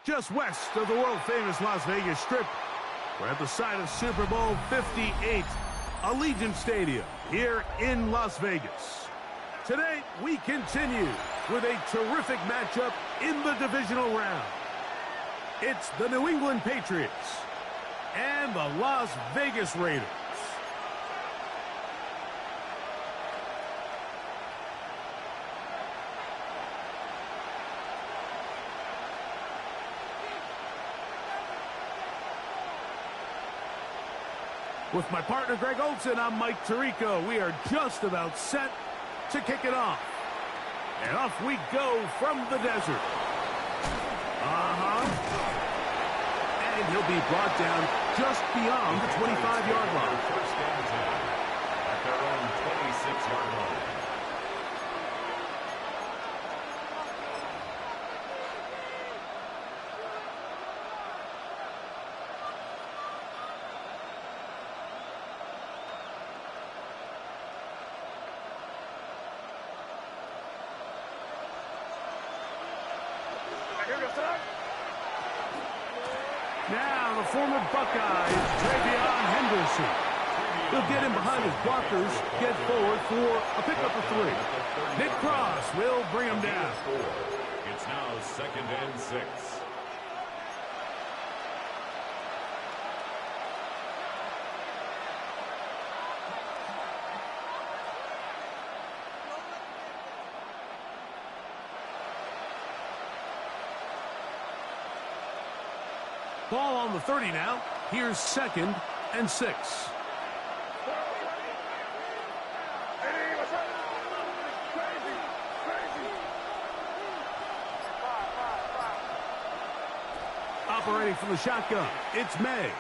just west of the world-famous Las Vegas Strip. We're at the site of Super Bowl 58, Allegiant Stadium here in Las Vegas. Today, we continue with a terrific matchup in the divisional round. It's the New England Patriots and the Las Vegas Raiders. With my partner, Greg Olson, I'm Mike Tirico. We are just about set to kick it off. And off we go from the desert. And he'll be brought down just beyond the 25-yard line. First and 10 at their own 26-yard line. Now, the former Buckeye is Travion Henderson. He'll get in behind his blockers, get forward for a pickup of 3. Nick Cross will bring him down. It's now 2nd and 6. Ball on the 30 now. Here's 2nd and 6. Operating from the shotgun, it's May.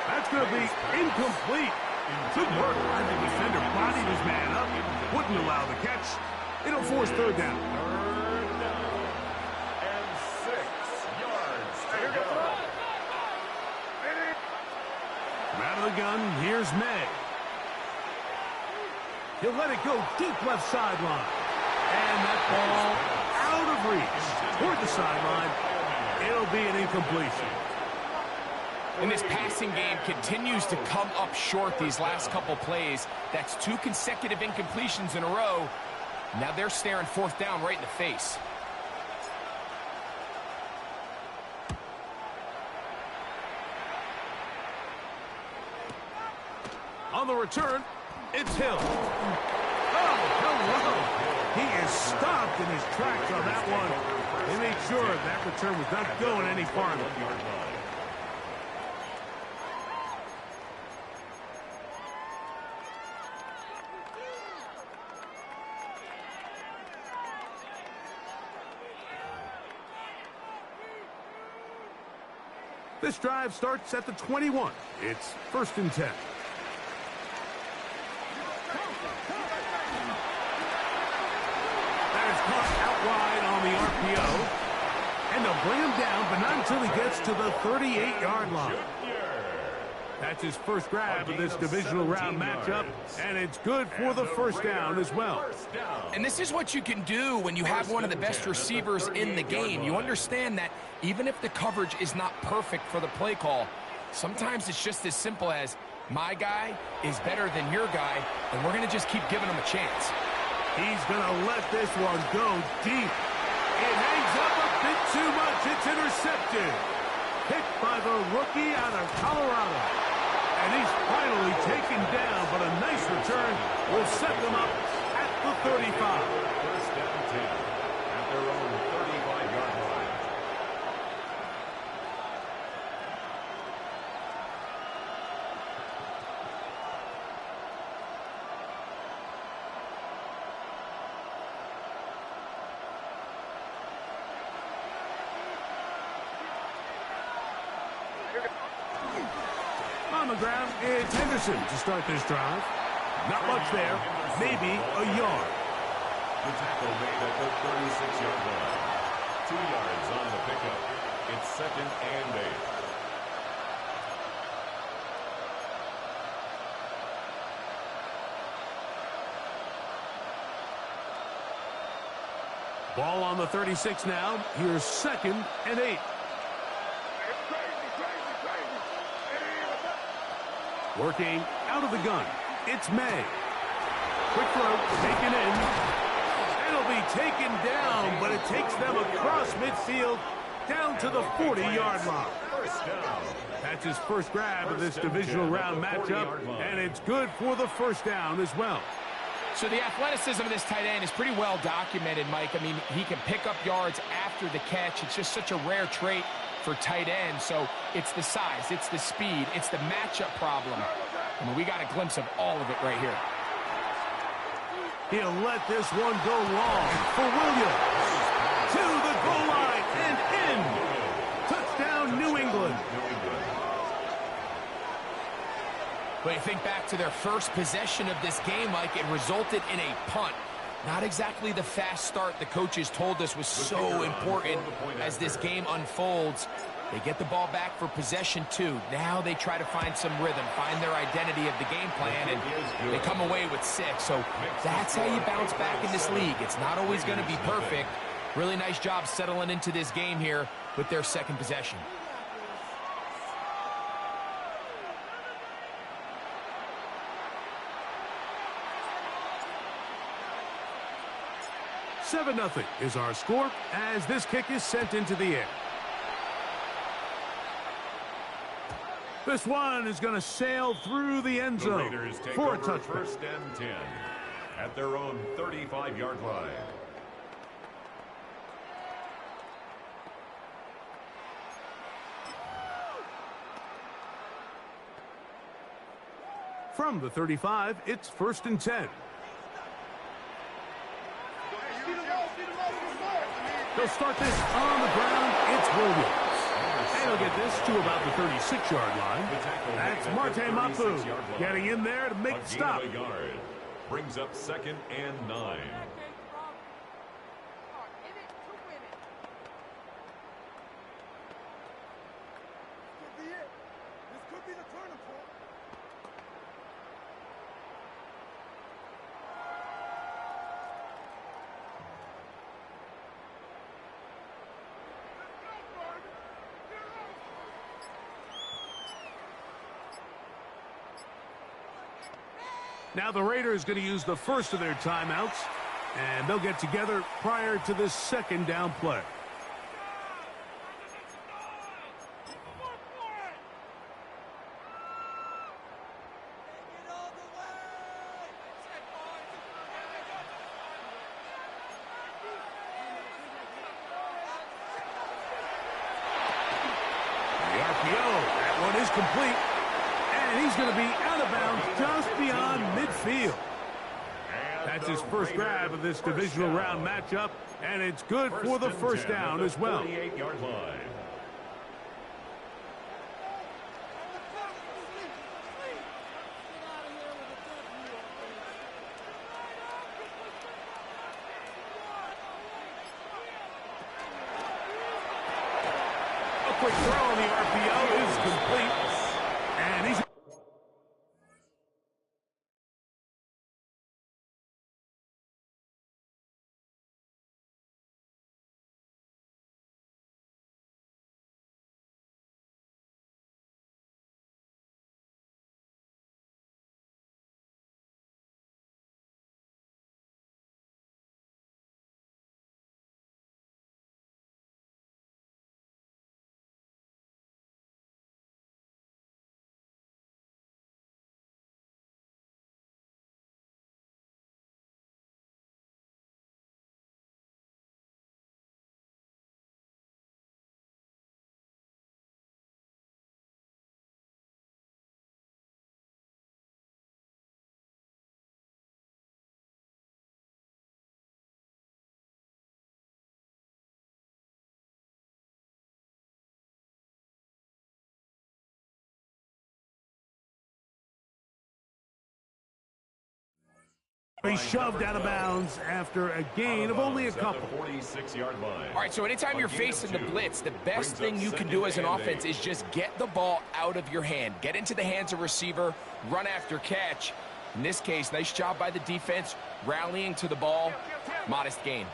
That's going to be incomplete. Good work. I think the defender bodied his man up. Wouldn't allow the catch. It'll force 3rd down. Out of the gun, here's May. He'll let it go deep left sideline. And that ball out of reach toward the sideline. It'll be an incompletion. And this passing game continues to come up short these last couple plays. That's 2 consecutive incompletions in a row. Now they're staring 4th down right in the face. On the return, it's Hill. Oh, hello. He is stopped in his tracks on that one. They made sure that return was not going any farther. This drive starts at the 21. It's 1st and 10. RPO, and they'll bring him down, but not until he gets to the 38-yard line. That's his first grab of this divisional round matchup, and it's good for the 1st down as well. And this is what you can do when you have one of the best receivers in the game. You understand that even if the coverage is not perfect for the play call, sometimes it's just as simple as, my guy is better than your guy, and we're going to just keep giving him a chance. He's going to let this one go deep. It hangs up a bit too much. It's intercepted. Picked by the rookie out of Colorado. And he's finally taken down, but a nice return will set them up at the 35. 1st and 10 at their own 35-yard line. On the ground, it's Henderson to start this drive. Not much there, maybe a yard. The tackle made at the 36-yard line. 2 yards on the pickup. It's 2nd and 8. Ball on the 36 now. Here's 2nd and 8. Working out of the gun. It's May. Quick throw, taken in. It'll be taken down, but it takes them across midfield down to the 40-yard line. That's his first grab of this divisional round matchup, and it's good for the first down as well. So the athleticism of this tight end is pretty well documented, Mike. I mean, he can pick up yards after the catch. It's just such a rare trait for tight ends. So it's the size, it's the speed, it's the matchup problem. I mean, we got a glimpse of all of it right here. He'll let this one go long for Williams. To the goal line and in. Touchdown, New England. When you think back to their first possession of this game, Mike, it resulted in a punt. Not exactly the fast start the coaches told us was so important as this game unfolds. They get the ball back for possession 2. Now they try to find some rhythm, find their identity of the game plan, and they come away with 6. So that's how you bounce back in this league. It's not always going to be perfect. Really nice job settling into this game here with their second possession. Seven 0 is our score as this kick is sent into the air. This one is going to sail through the end zone The Raiders take for a over touchdown. 1st and 10 at their own 35-yard line. From the 35, it's 1st and 10. They'll start this on the ground. It's Williams. And he'll get this to about the 36-yard line. That's Marte Mapu getting in there to make the stop. Brings up 2nd and 9. Now the Raiders going to use the first of their timeouts, and they'll get together prior to this 2nd down play. The RPO, that one is complete. And he's going to be out of bounds just beyond midfield. That's his first grab of this divisional round matchup, and it's good for the first down as well. 38-yard line. A quick throw on the RPO is complete. And he's... He's shoved out of bounds after a gain of only a couple. 46-yard line. All right, so anytime you're facing the blitz, the best thing you can do as an offense is just get the ball out of your hand. Get into the hands of receiver, run after catch. In this case, nice job by the defense, rallying to the ball. Modest gain.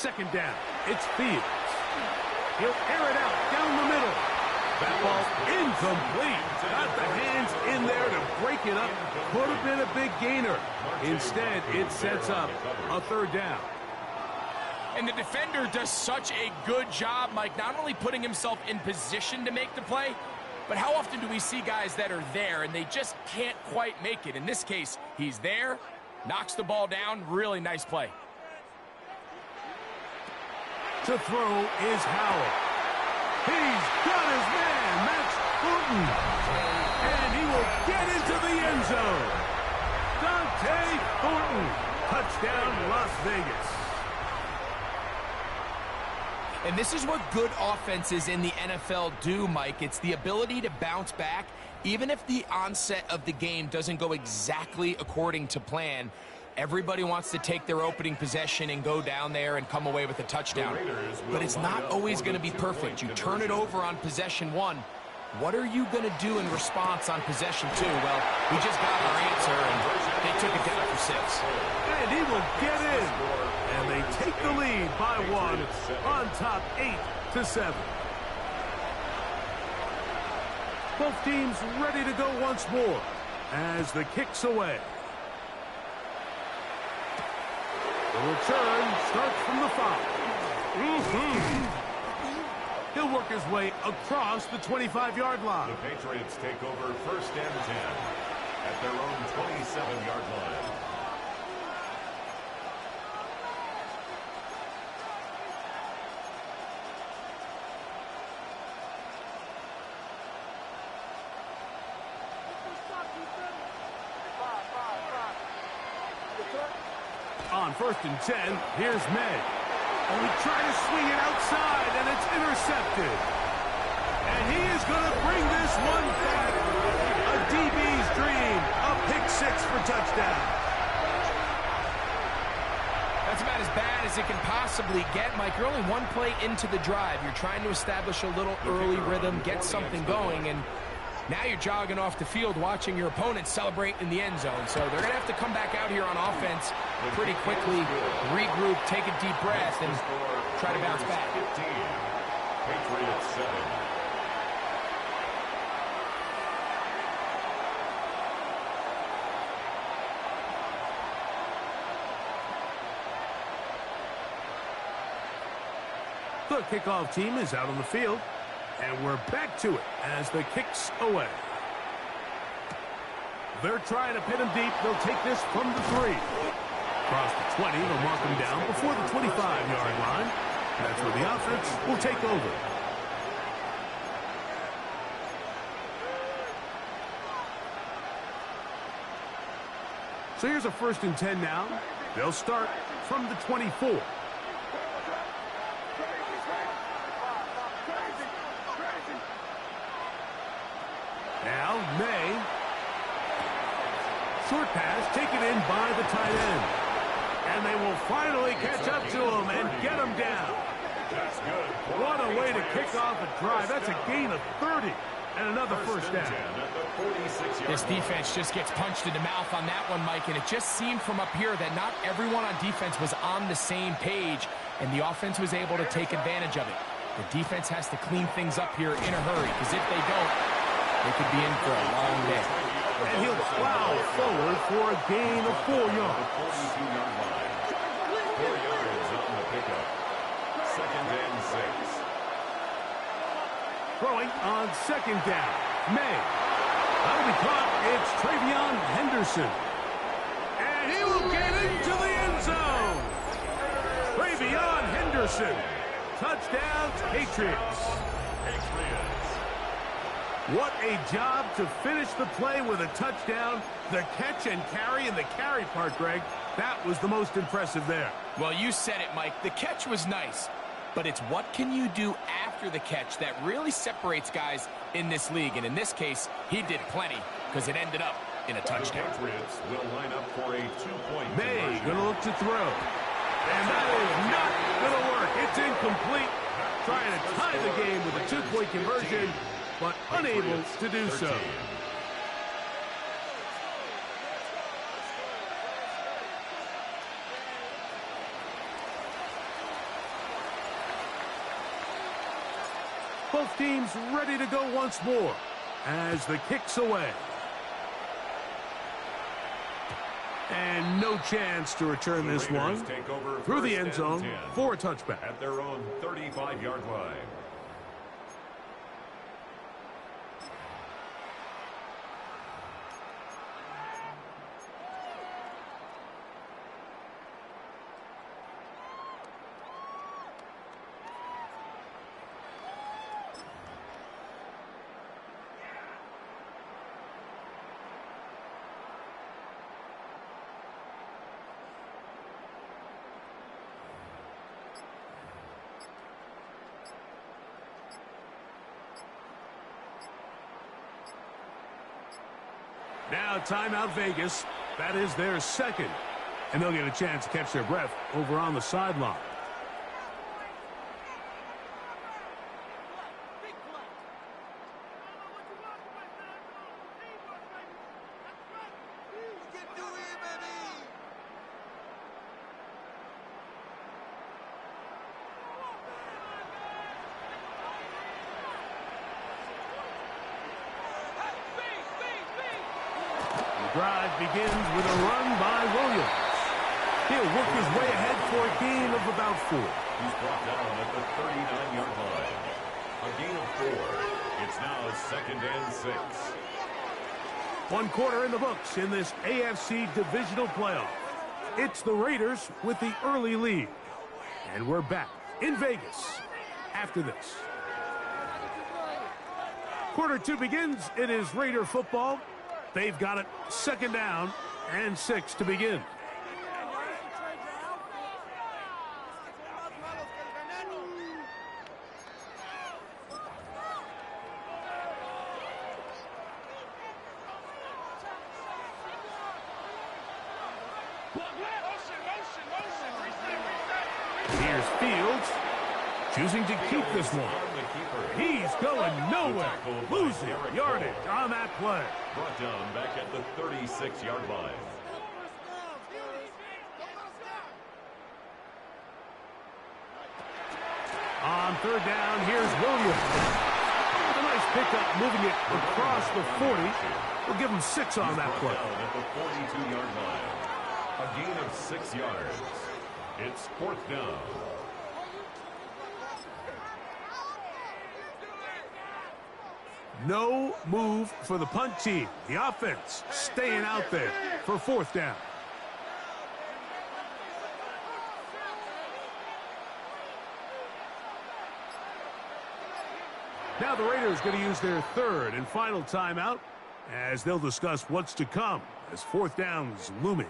second down. It's Fields. He'll air it out down the middle. That ball incomplete. Got the hands in there to break it up. Could have been a big gainer. Instead, it sets up a third down. And the defender does such a good job, Mike, not only putting himself in position to make the play, but how often do we see guys that are there and they just can't quite make it? In this case, he's there, knocks the ball down. Really nice play. To throw is Howell. He's got his man, Max Fulton. And he will get into the end zone. Dante Thornton. Touchdown, Las Vegas. And this is what good offenses in the NFL do, Mike. It's the ability to bounce back, even if the onset of the game doesn't go exactly according to plan. Everybody wants to take their opening possession and go down there and come away with a touchdown. But it's not always going to be perfect. You turn it over on possession one. What are you going to do in response on possession two? Well, we just got our answer, and they took it down for 6. And he will get in. And they take the lead by 1 on top 8-7. Both teams ready to go once more as the kick's away. The return starts from the 5. He'll work his way across the 25-yard line. The Patriots take over 1st and 10 at their own 27-yard line. On 1st and 10, here's May. And we try to swing it outside, and it's intercepted. And he is going to bring this one back. A DB's dream. A pick 6 for touchdown. That's about as bad as it can possibly get, Mike. You're only one play into the drive. You're trying to establish a little early rhythm, get something going, and now you're jogging off the field watching your opponent celebrate in the end zone. So they're going to have to come back out here on offense pretty quickly, regroup, take a deep breath, and try to bounce back. 15, Patriots 7. The kickoff team is out on the field. And we're back to it as the kick's away. They're trying to pin him deep. They'll take this from the 3. Across the 20, they'll mark him down before the 25-yard line. That's where the offense will take over. So here's a 1st and 10 now. They'll start from the 24. Now, May. Short pass taken in by the tight end. And they will finally catch up to him and get him down. That's good. What a way to kick off a drive. That's a gain of 30 and another first down. This defense just gets punched in the mouth on that one, Mike, and it just seemed from up here that not everyone on defense was on the same page, and the offense was able to take advantage of it. The defense has to clean things up here in a hurry, because if they don't, they could be in for a long day. And he'll plow forward for a gain of 4 yards. 42-yard line. 4 yards on the pickup. 2nd and 6. Throwing on 2nd down. May. That'll be caught. It's Travion Henderson. And he will get into the end zone. Travion Henderson. Touchdown, Patriots. What a job to finish the play with a touchdown. The catch and carry, and the carry part, Greg, that was the most impressive there. Well, you said it, Mike. The catch was nice, but it's what can you do after the catch that really separates guys in this league. And in this case, he did plenty because it ended up in a touchdown. The Patriots will line up for a 2-point May conversion. going to look to throw. And that is not going to work. It's incomplete. Trying to tie the game with a 2-point conversion, but unable to do so. Both teams ready to go once more as the kick's away. And no chance to return this one through the end zone for a touchback. At their own 35-yard line. Now timeout Vegas. That is their second. And they'll get a chance to catch their breath over on the sideline. Drive begins with a run by Williams. He'll work his way ahead for a gain of about 4. He's brought down at the 39-yard line. A gain of 4. It's now 2nd and 6. 1 quarter in the books in this AFC divisional playoff. It's the Raiders with the early lead. And we're back in Vegas after this. Quarter 2 begins. It is Raider football. They've got it 2nd down and 6 to begin. Here's Fields choosing to keep this one. He's going nowhere. Losing yardage on that play. Brought down back at the 36-yard line. On 3rd down, here's Williams. A nice pickup, moving it across the 40. We'll give him 6 on that play. Down at the 42-yard line. A gain of 6 yards. It's 4th down. No move for the punt team. The offense staying out there for 4th down. Now the Raiders going to use their 3rd and final timeout as they'll discuss what's to come as 4th down's looming.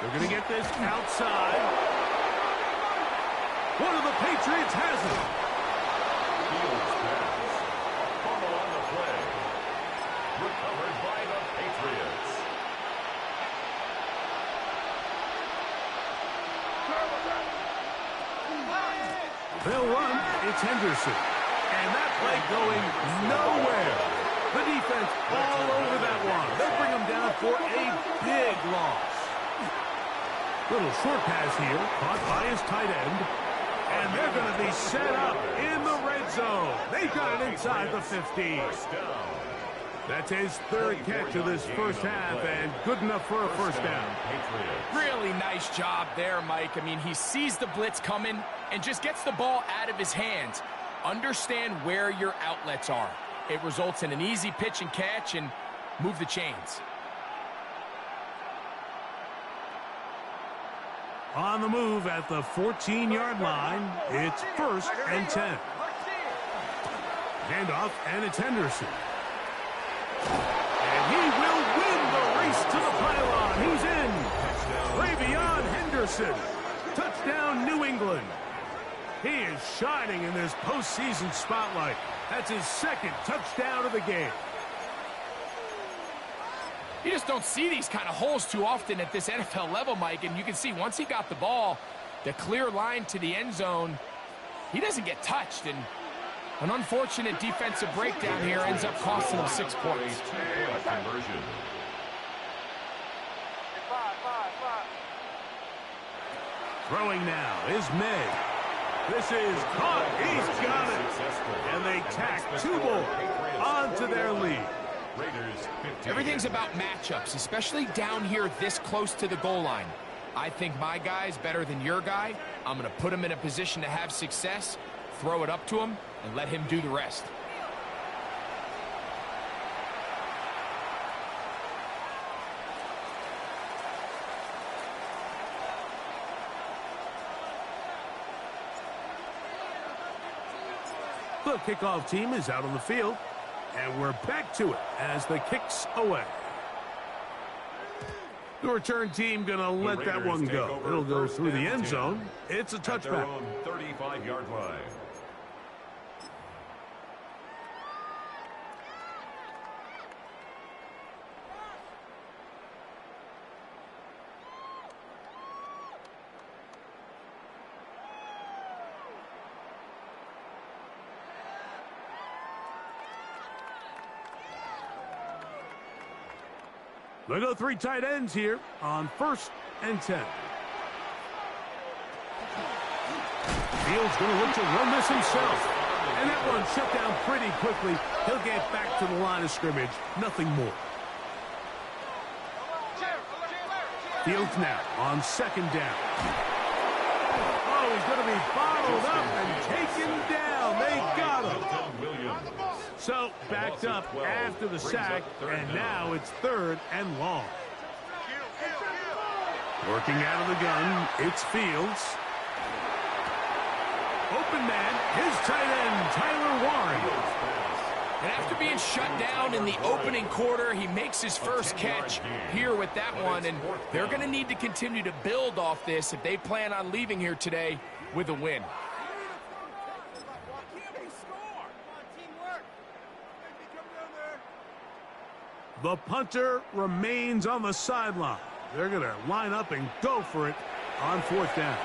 They're going to get this outside. One of the Patriots has it. Fields pass. Fumble on the play. Recovered by the Patriots. They'll run. It's Henderson. And that play going nowhere. The defense all over that one. They'll bring them down for a big loss. Little short pass here, caught by his tight end. And they're going to be set up in the red zone. They've got it inside the 15. That's his 3rd catch of this first half, and good enough for a first down. Really nice job there, Mike. I mean, he sees the blitz coming and just gets the ball out of his hands. Understand where your outlets are. It results in an easy pitch and catch and move the chains. On the move at the 14-yard line, it's 1st and 10. Handoff, and it's Henderson. And he will win the race to the pylon. He's in. Ravion Henderson. Touchdown, New England. He is shining in this postseason spotlight. That's his 2nd touchdown of the game. You just don't see these kind of holes too often at this NFL level, Mike, and you can see once he got the ball, the clear line to the end zone, he doesn't get touched, and an unfortunate defensive breakdown here ends up costing him 6 points. Conversion. Throwing now is May. This is caught. He's got it. And they tack 2 more onto their lead. Everything's about matchups, especially down here this close to the goal line. I think my guy's better than your guy. I'm going to put him in a position to have success, throw it up to him, and let him do the rest. The kickoff team is out on the field, and we're back to it as the kick's away. The return team going to let that one go. It'll go through the end zone. It's a touchback. 35-yard line. They go 3 tight ends here on 1st and 10. Fields going to look to run this himself. And that one shut down pretty quickly. He'll get back to the line of scrimmage. Nothing more. Fields now on 2nd down. Oh, he's going to be bottled up and taken down. They got him. So, backed up after the sack, and now it's 3rd and long. Working out of the gun, it's Fields. Open man, his tight end, Tyler Warren. And after being shut down in the opening quarter, he makes his first catch here with that one, and they're going to need to continue to build off this if they plan on leaving here today with a win. The punter remains on the sideline. They're going to line up and go for it on 4th down.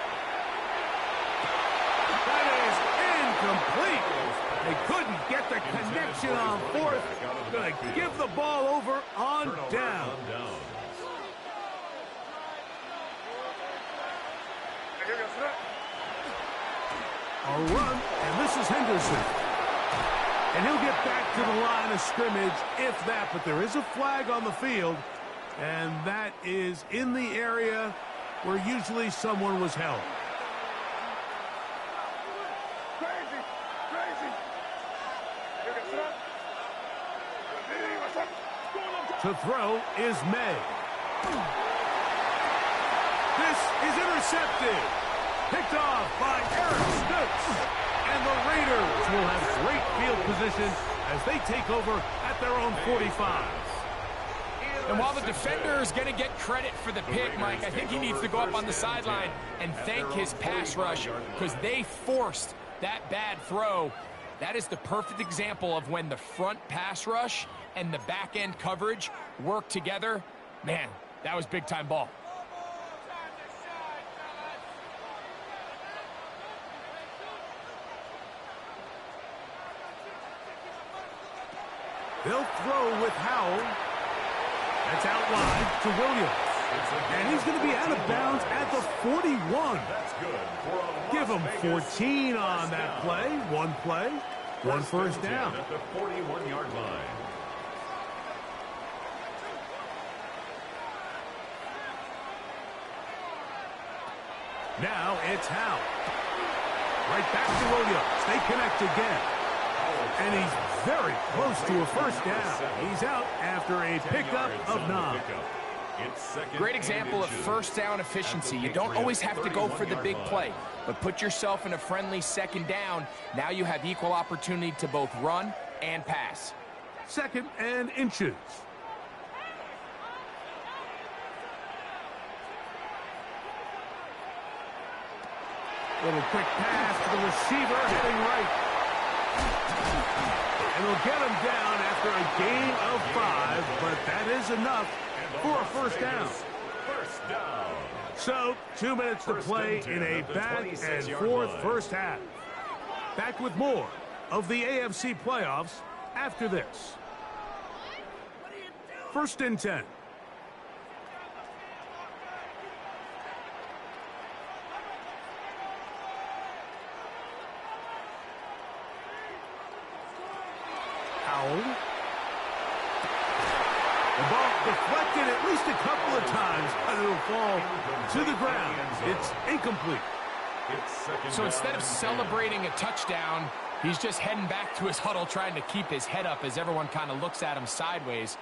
That is incomplete. They couldn't get the connection on 4th. Going to give the ball over on down. A run, and this is Henderson. And he'll get back to the line of scrimmage, if that. But there is a flag on the field, and that is in the area where usually someone was held. To throw is May. This is intercepted. Picked off by Eric Stutz. And the Raiders will have great field position as they take over at their own 45. And while the defender is going to get credit for the pick, Mike, I think he needs to go up on the sideline and thank his pass rush because they forced that bad throw. That is the perfect example of when the front pass rush and the back end coverage work together. Man, that was big-time ball. They'll throw with Howell. That's out wide to Williams. And he's going to be out of bounds at the 41. Give him 14 on that play. One play, one first down. At the 41-yard line. Now it's Howell. Right back to Williams. They connect again. And he's very close to a first down. He's out after a pickup of 9. Great example of first down efficiency. You don't always have to go for the big play, but put yourself in a friendly 2nd down. Now you have equal opportunity to both run and pass. 2nd and inches. Little quick pass to the receiver heading right. And he'll get him down after a gain of 5, but that is enough for a first down. First down. So, 2 minutes to play in a back and forth first half. Back with more of the AFC playoffs after this. First and 10. Howell. The ball deflected at least a couple of times, but it'll fall to the ground. It's incomplete. So instead of celebrating a touchdown, he's just heading back to his huddle trying to keep his head up as everyone kind of looks at him sideways.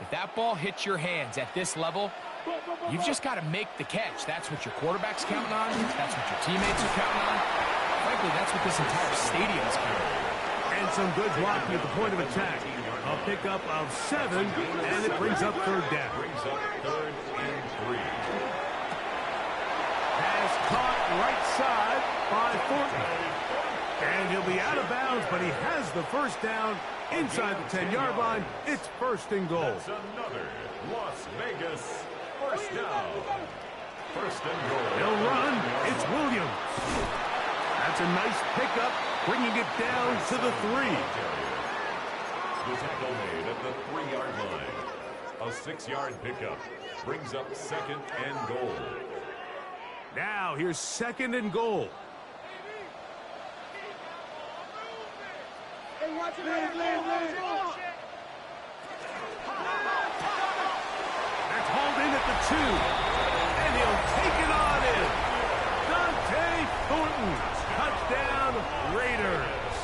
If that ball hits your hands at this level, you've just got to make the catch. That's what your quarterback's counting on. That's what your teammates are counting on. Frankly, that's what this entire stadium is counting on. And some good blocking at the point of attack. A pickup of 7, and it brings up third down. Brings up 3rd and 3. Pass caught right side by Thornton. And he'll be out of bounds, but he has the first down inside the 10-yard line. It's first and goal. That's another Las Vegas first down. First and goal. He'll run. It's Williams. That's a nice pickup, bringing it down to the 3. The tackle made at the 3-yard line. A 6-yard pickup brings up 2nd and goal. Now here's 2nd and goal. That's hauled in at the 2. And he'll take it on in. Dante Thornton. Touchdown, Raiders.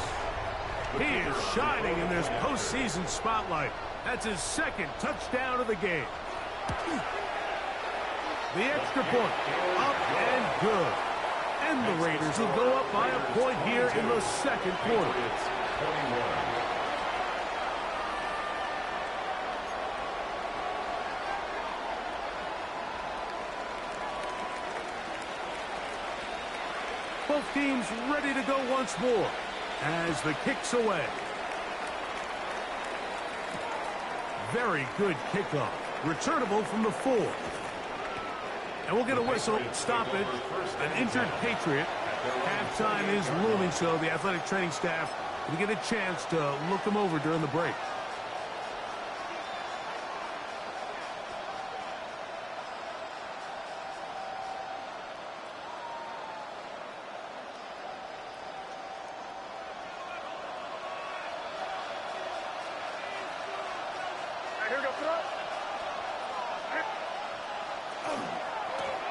He is shining in this postseason spotlight. That's his 2nd touchdown of the game. The extra point, up and good. And the Raiders will go up by a point here in the 2nd quarter. It's 21. Both teams ready to go once more as the kick's away. Very good kickoff. Returnable from the 4. And we'll get a whistle. Stop it. An injured Patriot. Halftime is looming, so the athletic training staff will get a chance to look him over during the break.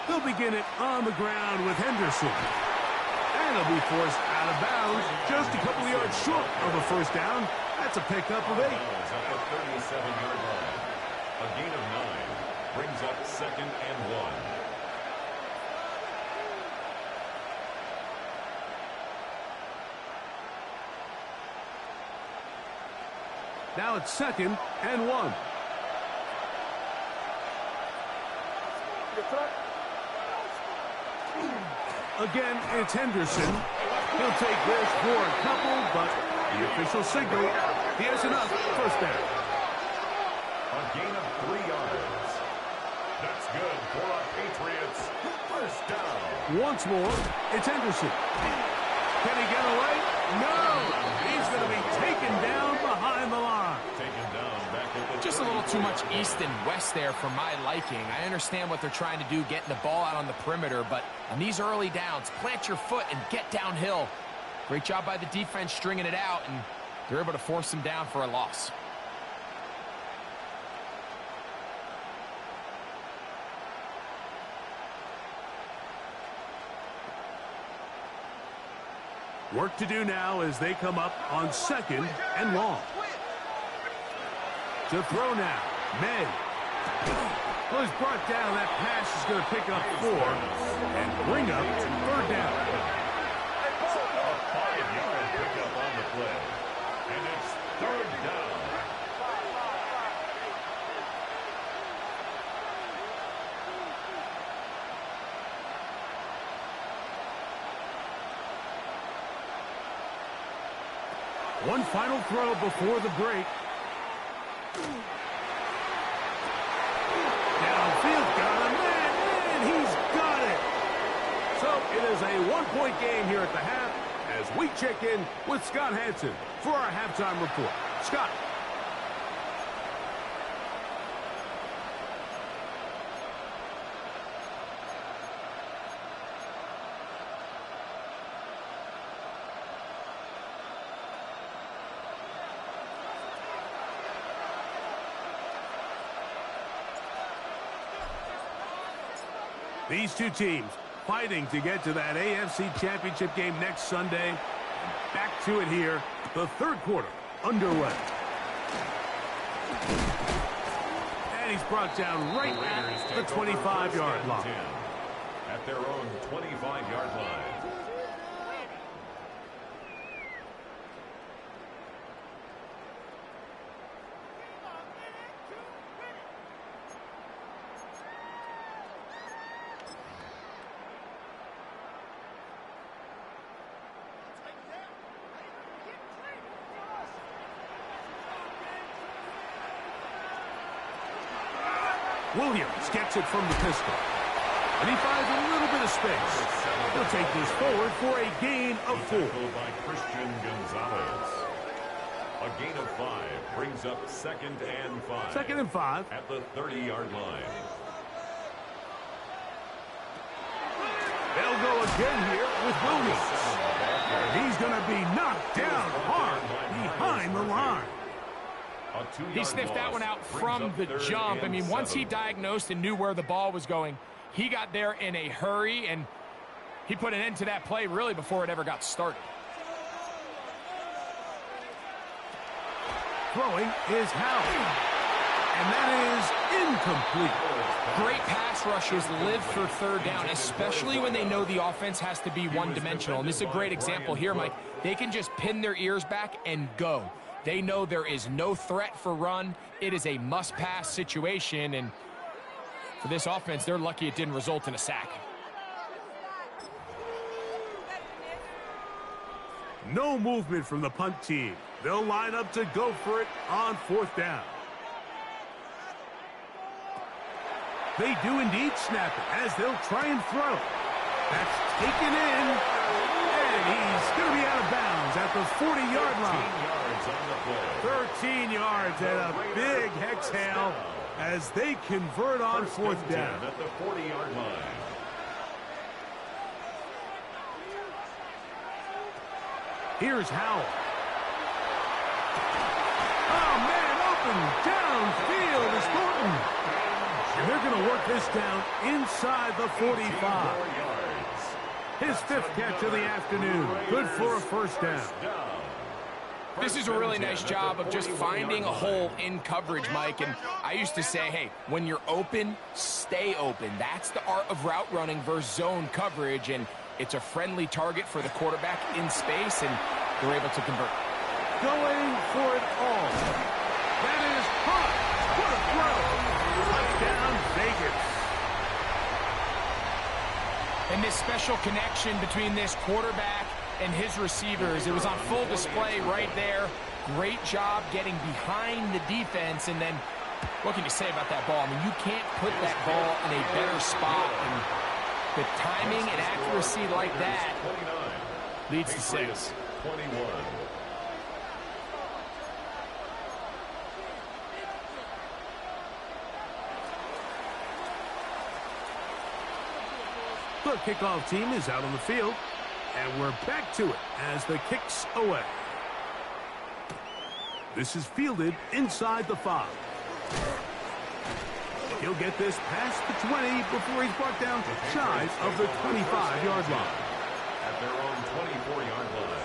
They'll begin it on the ground with Henderson. And he'll be forced out of bounds just a couple of yards short of a first down. That's a pickup of 8. At the 37-yard line. A gain of 9 brings up 2nd and 1. Now it's 2nd and 1. Again, it's Henderson. He'll take this for a couple, but the official signal, he has enough. First down. A gain of 3 yards. That's good for our Patriots. First down. Once more, it's Henderson. Can he get away? No! He's going to be taken down behind the line. Taken down back at the Just a little too much east and west there for my liking. I understand what they're trying to do, getting the ball out on the perimeter, but on these early downs, plant your foot and get downhill. Great job by the defense stringing it out, and they're able to force them down for a loss. Work to do now as they come up on 2nd and long. To throw now, May. Well, he's brought down. That pass is going to pick up 4 and bring up 3rd down. A 5-yard pickup on the play. And it's 3rd down. One final throw before the break. Downfield, got him, and he's got it. So it is a one-point game here at the half as we check in with Scott Hansen for our halftime report. Scott. These two teams fighting to get to that AFC Championship game next Sunday. Back to it here, the third quarter underway. And he's brought down right at the 25-yard line. At their own 25-yard line. Williams gets it from the pistol. And he finds a little bit of space. He'll take this forward for a gain of 4. By Christian Gonzalez. A gain of 5 brings up 2nd and 5. 2nd and 5. At the 30-yard line. They'll go again here with Williams. And he's going to be knocked down hard behind the line. He sniffed that one out from the jump. I mean, once he diagnosed and knew where the ball was going, he got there in a hurry, and he put an end to that play really before it ever got started. Throwing is Howard, and that is incomplete. Great pass rushers live for third down, especially when they know the offense has to be one-dimensional. And this is a great example here, Mike. They can just pin their ears back and go. They know there is no threat for run. It is a must-pass situation, and for this offense, they're lucky it didn't result in a sack. No movement from the punt team. They'll line up to go for it on 4th down. They do indeed snap it as they'll try and throw. That's taken in, and he's going to be out of bounds at the 40-yard line. 13 yards and a big exhale as they convert on 4th down. At the 40-yard line. Here's Howell. Oh, man, open downfield is Thornton. And they're going to work this down inside the 45. His 5th catch of the afternoon. Good for a 1st down. This is a really nice job of just finding a hole in coverage, Mike. And I used to say, hey, when you're open, stay open. That's the art of route running versus zone coverage. And it's a friendly target for the quarterback in space, and they're able to convert. Going for it all. That is hot. What a throw. Touchdown, Vegas. And this special connection between this quarterback and his receivers, it was on full display right there. Great job getting behind the defense, and then what can you say about that ball? I mean, you can't put that ball in a better spot, and the timing and accuracy like that leads to 6. 21. The kickoff team is out on the field. And we're back to it as the kick's away. This is fielded inside the 5. He'll get this past the 20 before he's brought down shy of the 25-yard line. At their own 24-yard line.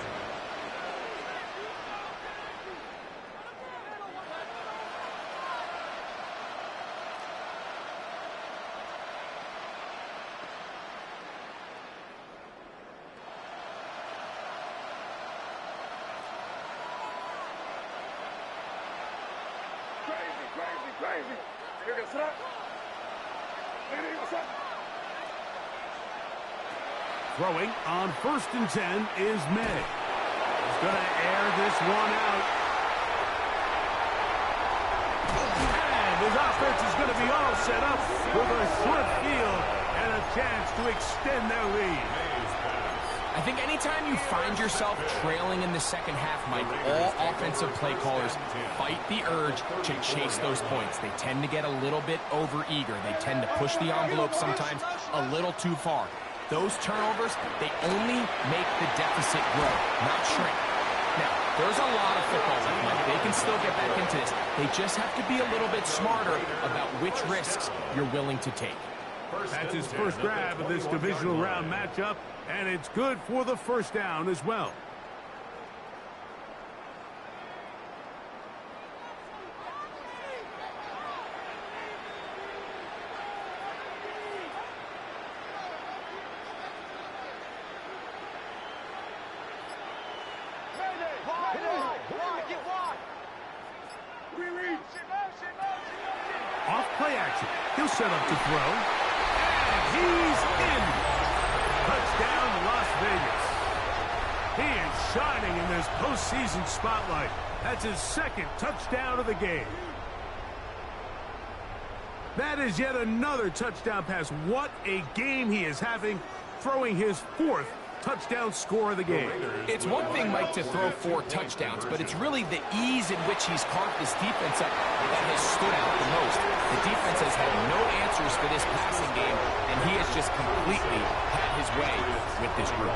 Throwing on 1st and 10 is May. Going to air this one out. And his offense is going to be all set up with a short field and a chance to extend their lead. I think anytime you find yourself trailing in the second half, Mike, all offensive play callers fight the urge to chase those points. They tend to get a little bit overeager. They tend to push the envelope sometimes a little too far. Those turnovers, they only make the deficit grow, not shrink. Now, there's a lot of football left, Mike. They can still get back into this. They just have to be a little bit smarter about which risks you're willing to take. That's his first grab of this divisional round matchup, and it's good for the first down as well. Off play action. He'll set up to throw. And he's in. Touchdown, Las Vegas. He is shining in this postseason spotlight. That's his second touchdown of the game. That is yet another touchdown pass. What a game he is having, throwing his fourth touchdown score of the game. It's one thing, Mike, to throw 4 touchdowns, but it's really the ease in which he's carved this defense up that has stood out the most. The defense has had no answers for this passing game, and he has just completely had his way with this group.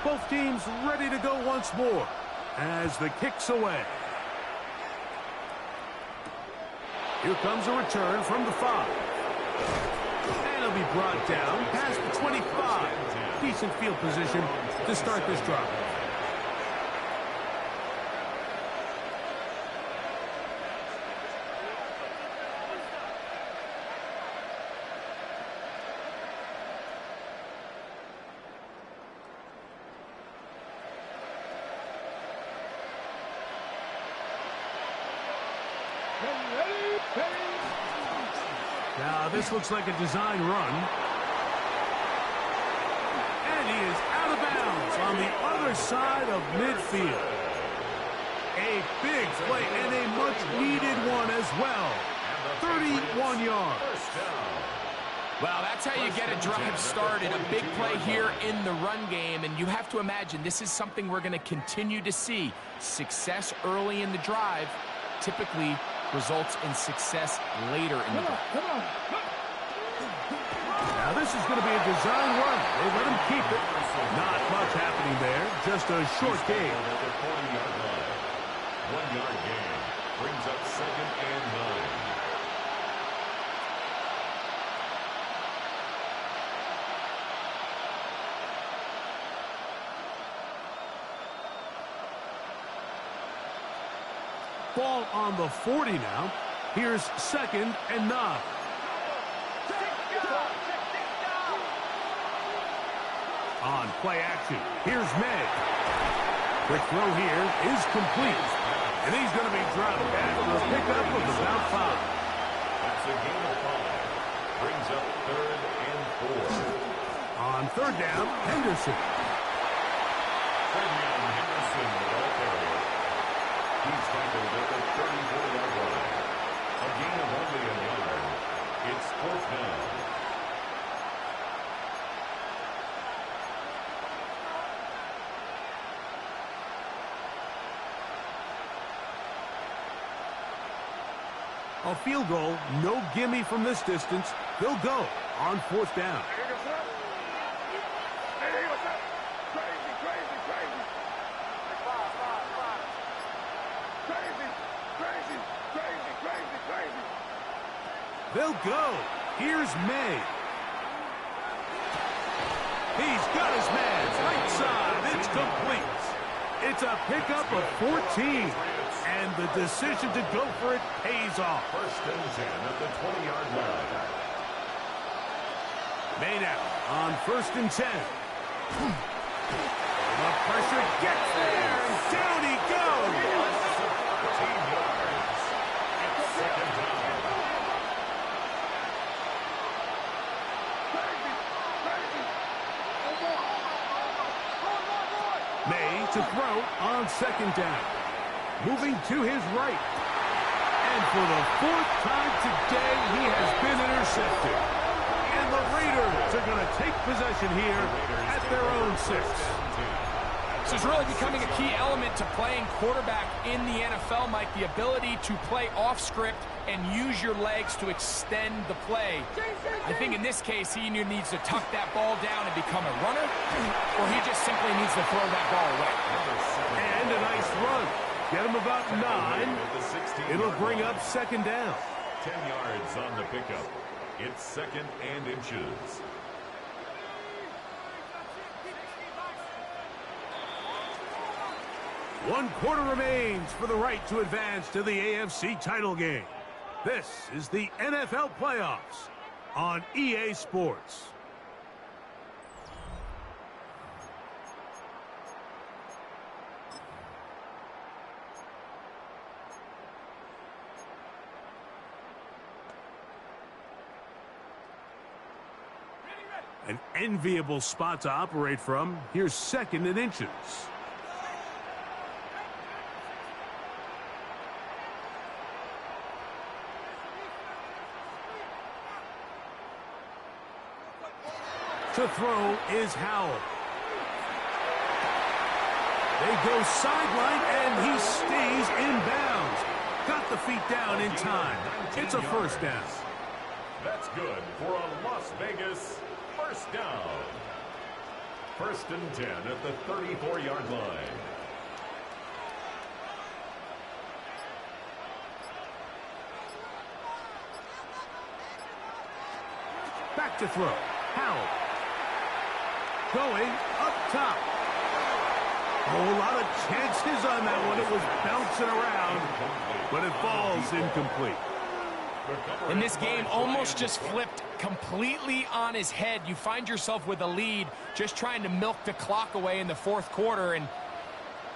Both teams ready to go once more as the kick's away. Here comes a return from the 5. And he'll be brought down past the 25. Decent field position to start this drive. Now, this looks like a design run. And he is out of bounds on the other side of midfield. A big play and a much-needed one as well. 31 yards. Well, that's how you get a drive started. A big play here in the run game, and you have to imagine this is something we're going to continue to see. Success early in the drive typically results in success later in the drive. Now this is going to be a design run. They let him keep it. Not much happening there. Just a short game. 1-yard gain brings up 2nd and 9. Ball on the 40 now. Here's 2nd and 9. On play action, here's May. Quick throw here is complete. And he's going to be dropped back for a pickup of about 5. That's a gain of 5. Brings up 3rd and 4. On 3rd down, Henderson. 3rd down, Henderson, the ball carrier. He's tackled at the 34-yard line. A gain of only a yard. It's 4th down. A field goal, no gimme from this distance. They'll go on 4th down. They'll go. Here's May. He's got his man right side. It's complete. It's a pickup of 14. And the decision to go for it pays off. 1st and 10 at the 20-yard line. May now on 1st and 10. The pressure gets there. And down he goes. 14 yards. It's 2nd down. May to throw on second down. Moving to his right. And for the fourth time today, he has been intercepted. And the Raiders are going to take possession here at their own 6. This is really becoming a key element to playing quarterback in the NFL, Mike, the ability to play off script and use your legs to extend the play. I think in this case, he either needs to tuck that ball down and become a runner, or he just simply needs to throw that ball away. And a nice run. Get him about 9. It'll bring up second down. 10 yards on the pickup. It's second and inches. One quarter remains for the right to advance to the AFC title game. This is the NFL playoffs on EA Sports. An enviable spot to operate from. Here's second and inches. To throw is Howell. They go sideline, and he stays in bounds. Got the feet down in time. It's a first down. That's good for a Las Vegas first down. First and 10 at the 34-yard line. Back to throw. Howell. Going up top. A lot of chances on that one. It was bouncing around, but it falls incomplete. And this game almost just flipped completely on his head. You find yourself with a lead, just trying to milk the clock away in the fourth quarter, and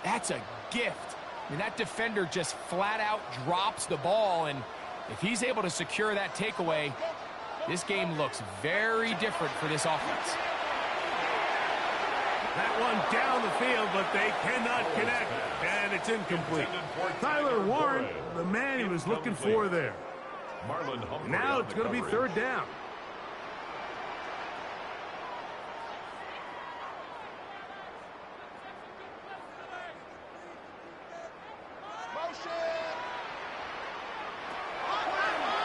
that's a gift. I mean, that defender just flat out drops the ball, and if he's able to secure that takeaway, this game looks very different for this offense. That one down the field, but they cannot connect, and it's incomplete. Tyler Warren, the man he was looking for there. Now it's going to be third down.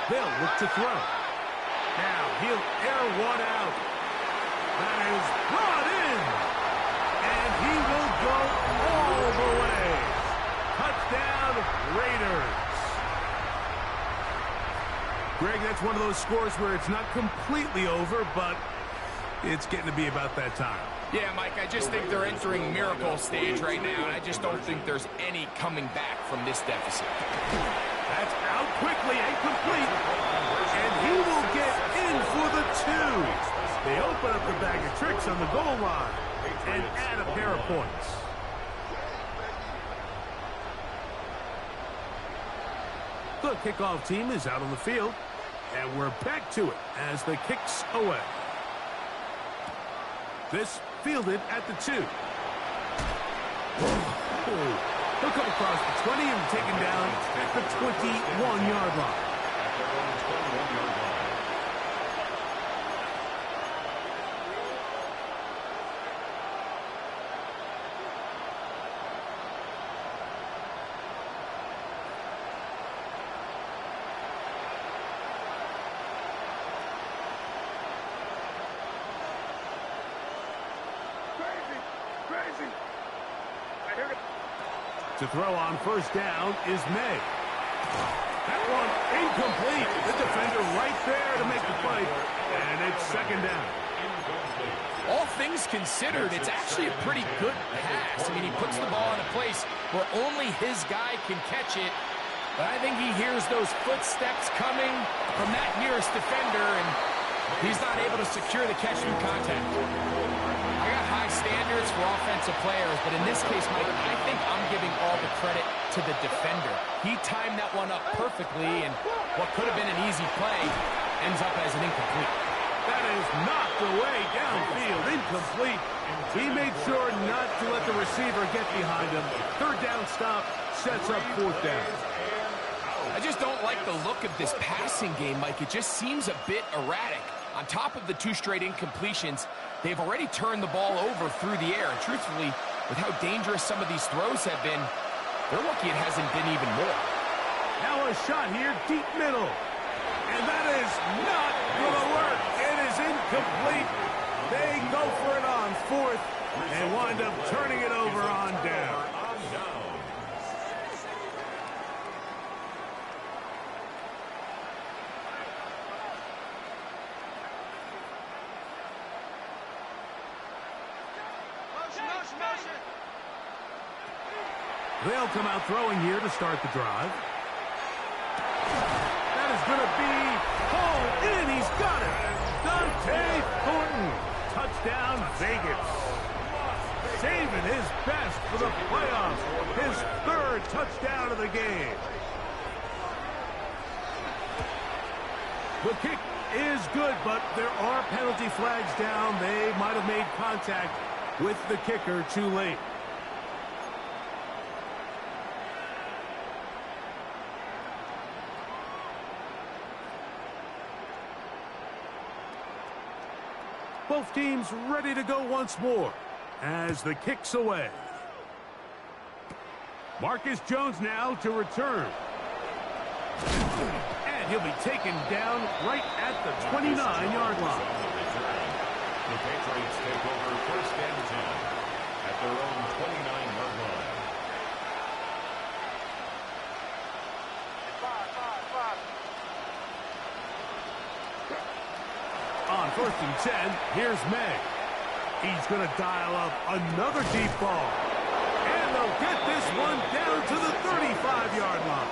They'll look to throw. Now he'll air one out. That is brought in. And he will go all the way. Touchdown, Raiders. Greg, that's one of those scores where it's not completely over, but it's getting to be about that time. Yeah, Mike, I just think they're entering miracle stage right now, and I just don't think there's any coming back from this deficit. That's out quickly and complete. And he will get in for the 2. They open up the bag of tricks on the goal line and add a pair of points. The kickoff team is out on the field, and we're back to it as the kicks away. This fielded at the 2. He'll come across the 20 and taken down at the 21-yard line. To throw on first down is May. That one incomplete. The defender right there to make the play. And it's second down. All things considered, it's actually a pretty good pass. I mean, he puts the ball in a place where only his guy can catch it. But I think he hears those footsteps coming from that nearest defender, and he's not able to secure the catch through contact. I got high standards for offensive players, but in this case, Mike, I think I'm giving all the credit to the defender. He timed that one up perfectly, and what could have been an easy play ends up as an incomplete. That is not the way downfield, incomplete. He made sure not to let the receiver get behind him. Third down stop sets up fourth down. I just don't like the look of this passing game, Mike. It just seems a bit erratic. On top of the 2 straight incompletions, they've already turned the ball over through the air. And truthfully, with how dangerous some of these throws have been, they're lucky it hasn't been even more. Now a shot here, deep middle. And that is not going to work. It is incomplete. They go for it on fourth and wind up turning it over on down. They'll come out throwing here to start the drive. That is going to be hauled in. He's got it. Dante Thornton. Touchdown, Vegas. Saving his best for the playoffs. His 3rd touchdown of the game. The kick is good, but there are penalty flags down. They might have made contact with the kicker too late. Both teams ready to go once more as the kick's away. Marcus Jones now to return. And he'll be taken down right at the 29-yard line. The Patriots take over 1st and 10 at their own 29-yard line. On 1st and 10, here's May. He's going to dial up another deep ball. And they'll get this one down to the 35-yard line.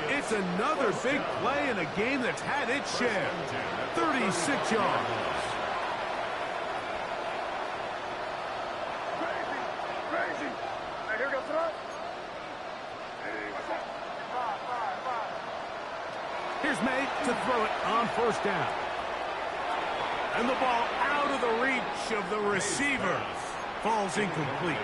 It's another big play in a game that's had its share. 36 yards. Crazy. Hey, here goes throw. Here's May to throw it on 1st down. And the ball out of the reach of the receiver. Falls incomplete.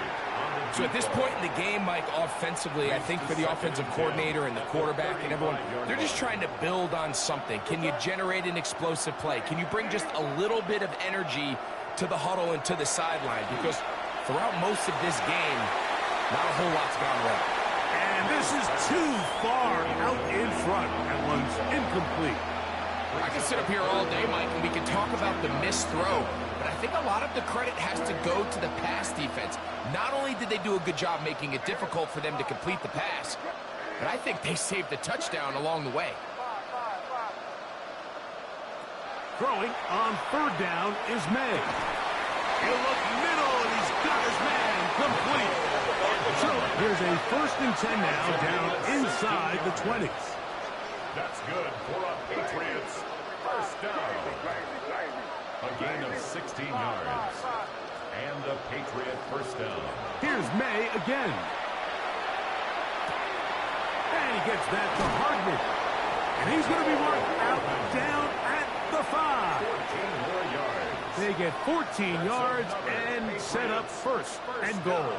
So at this point in the game, Mike, offensively, I think for the offensive coordinator and the quarterback and everyone, they're just trying to build on something. Can you generate an explosive play? Can you bring just a little bit of energy to the huddle and to the sideline? Because throughout most of this game, not a whole lot's gone well. And this is too far out in front. That one's incomplete. I can sit up here all day, Mike, and we can talk about the missed throw, but I think a lot of the credit has to go to the pass defense. Not only did they do a good job making it difficult for them to complete the pass, but I think they saved the touchdown along the way. Throwing on 3rd down is May. He'll look middle, and he's got his man complete. So here's a 1st and 10 now, down inside the 20s. That's good for a Patriots 1st down. A gain of 16 yards. And a Patriot 1st down. Here's May again. And he gets that to Hardman. And he's going to be marked out down at the 5. 14 more yards. They get 14 yards and set up 1st and goal.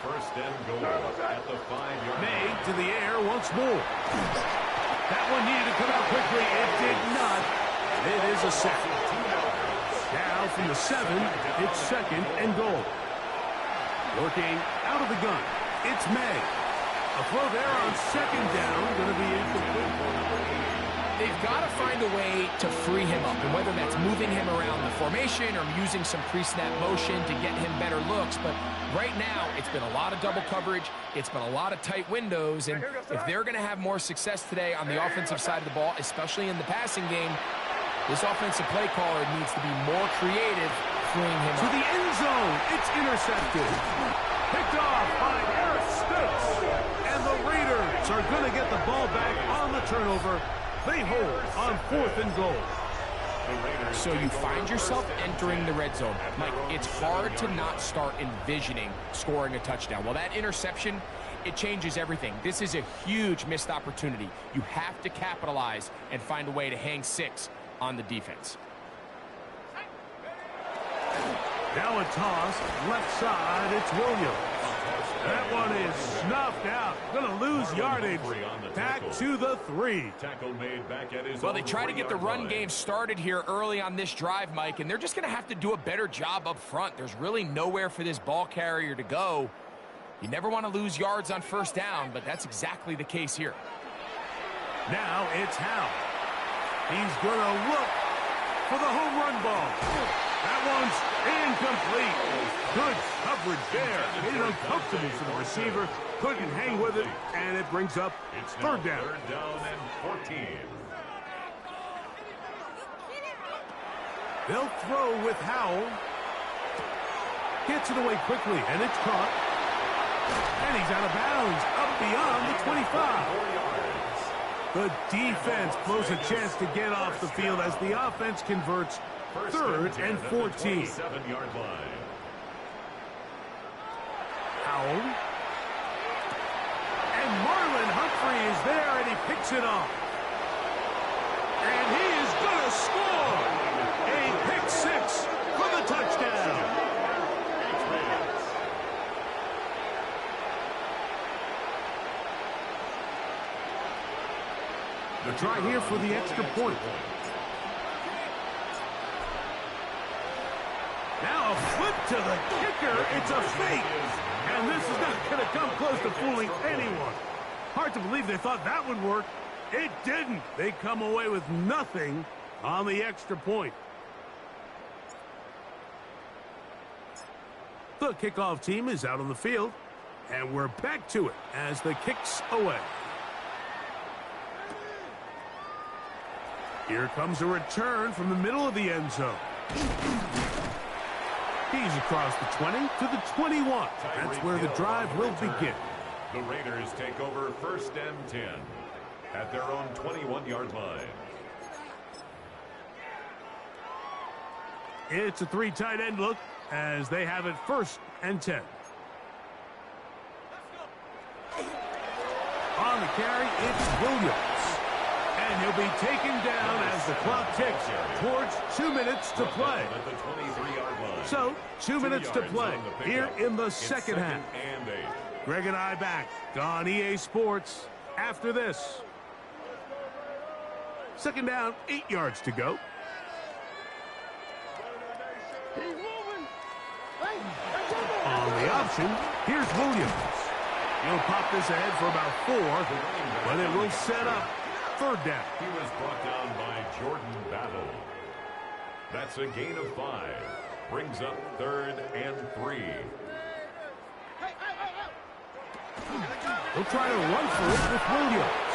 1st and goal at the 5-yard line. May to the air once more. That one needed to come out quickly. It did not. It is a sack. Now from the 7, it's 2nd and goal. Working out of the gun, it's May. A throw there on 2nd down, going to be incomplete. They've got to find a way to free him up, and whether that's moving him around the formation or using some pre-snap motion to get him better looks, but right now it's been a lot of double coverage, it's been a lot of tight windows, and if they're going to have more success today on the offensive side of the ball, especially in the passing game, this offensive play caller needs to be more creative freeing him to up. the end zone, it's intercepted. Picked off by Eric Stokes, and the Raiders are going to get the ball back on the turnover. They hold on 4th and goal. So you find yourself entering the red zone. Mike, it's hard to not start envisioning scoring a touchdown. Well, that interception, it changes everything. This is a huge missed opportunity. You have to capitalize and find a way to hang 6 on the defense. Now a toss, left side, it's Williams. That one is snuffed out. Going to lose yardage. Back to the 3. Tackle made back at his Well, they try to get the run game started here early on this drive, Mike, and they're just going to have to do a better job up front. There's really nowhere for this ball carrier to go. You never want to lose yards on first down, but that's exactly the case here. Now it's Howe. He's going to look for the home run ball. That one's incomplete. Good coverage there. Made it uncomfortable for the receiver. Couldn't hang with it, and it brings up third down. Third down and 14. They'll throw with Howell. Gets it away quickly, and it's caught. And he's out of bounds, up beyond the 25. The defense blows a chance to get off the field as the offense converts third and 14. 7-yard line. Howell. And Marlon Humphrey is there, and he picks it off. And he is going to score. A pick 6 for the touchdown. The try here for the extra point. Now a flip to the kicker. It's a fake. And this is not going to come close to fooling anyone. Hard to believe they thought that would work. It didn't. They come away with nothing on the extra point. The kickoff team is out on the field. And we're back to it as the kick's away. Here comes a return from the middle of the end zone. He's across the 20 to the 21. That's where the drive will begin. The Raiders take over first and 10 at their own 21-yard line. It's a 3 tight end look as they have it first and 10. On the carry, it's Williams. And he'll be taken down as the clock ticks towards 2 minutes to play. So, 2 minutes to play here in the second half. Greg and I back on EA Sports after this. Second down, 8 yards to go. On the option, here's Williams. He'll pop this ahead for about 4, but it will set up third down. He was brought down by Jordan Battle. That's a gain of 5. Brings up third and 3. He'll try to run for it with Williams.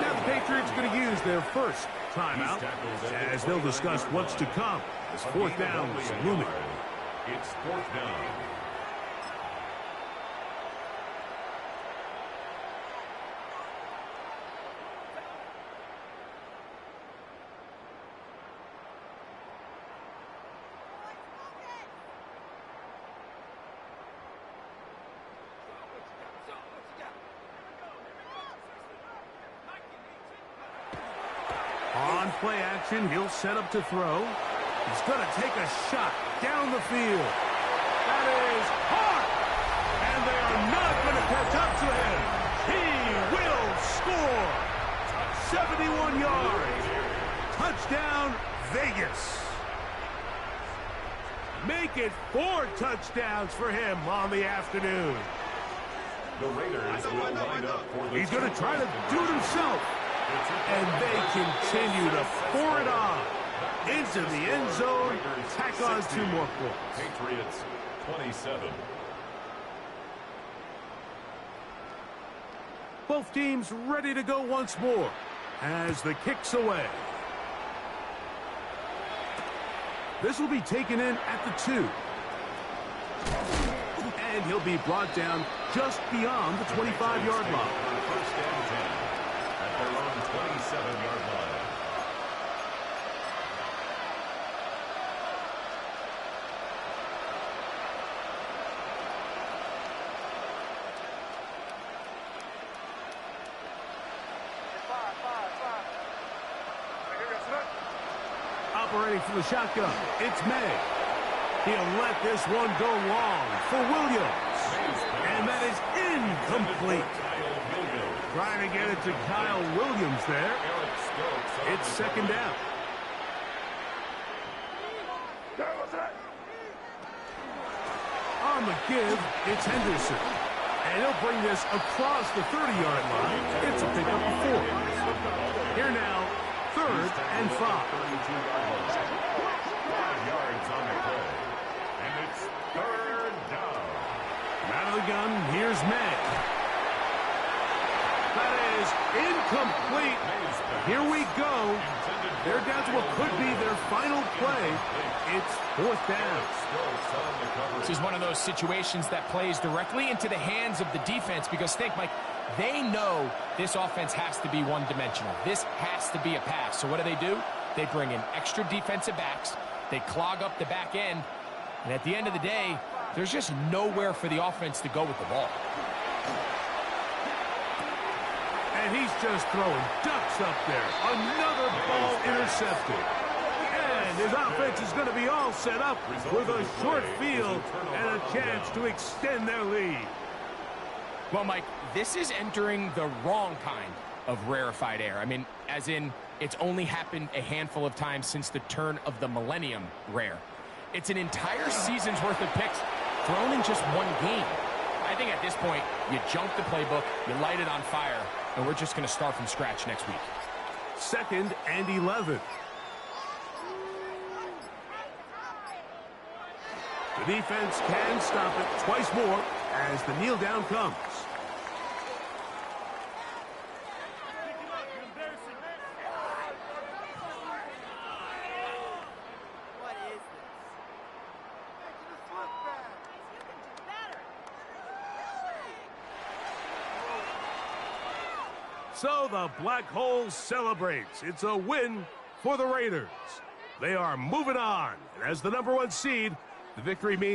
Now the Patriots going to use their first timeout as they'll discuss what's to come. This fourth down is looming. It's fourth down. On play action, he'll set up to throw. He's going to take a shot down the field. That is hard. And they are not going to catch up to him. He will score. 71 yards. Touchdown, Vegas. Make it 4 touchdowns for him on the afternoon. The Raiders will line up for the He's going to try to do it himself. And they continue to pour it on into the end zone. Tack on 2 more points. Patriots 27. Both teams ready to go once more as the kick's away. This will be taken in at the 2. And he'll be brought down just beyond the 25-yard line. First and 10 at their own 27-yard line. A operating from the shotgun. It's May. He'll let this one go long for Williams. And that is incomplete. Trying to get it to Kyle Williams there. It's second down. On the give, it's Henderson. And he'll bring this across the 30-yard line. It's a pickup of 4. Here now, 3rd and 5. 5 yards on the play. And it's 3rd down. Out of the gun, here's May. That is incomplete. Here we go. They're down to what could be their final play. It's 4th down. This is one of those situations that plays directly into the hands of the defense because think, Mike, they know this offense has to be one-dimensional. This has to be a pass. So what do? They bring in extra defensive backs. They clog up the back end. And at the end of the day, there's just nowhere for the offense to go with the ball. And he's just throwing ducks up there. Another ball intercepted. And his offense is going to be all set up with a short field and a chance to extend their lead. Well, Mike, this is entering the wrong kind of rarefied air. I mean, as in, it's only happened a handful of times since the turn of the millennium rare. It's an entire season's worth of picks thrown in just one game. I think at this point, you jump the playbook, you light it on fire, and we're just going to start from scratch next week. 2nd and 11. The defense can stop it twice more as the kneel down comes. So the Black Hole celebrates. It's a win for the Raiders. They are moving on. And as the #1 seed, the victory means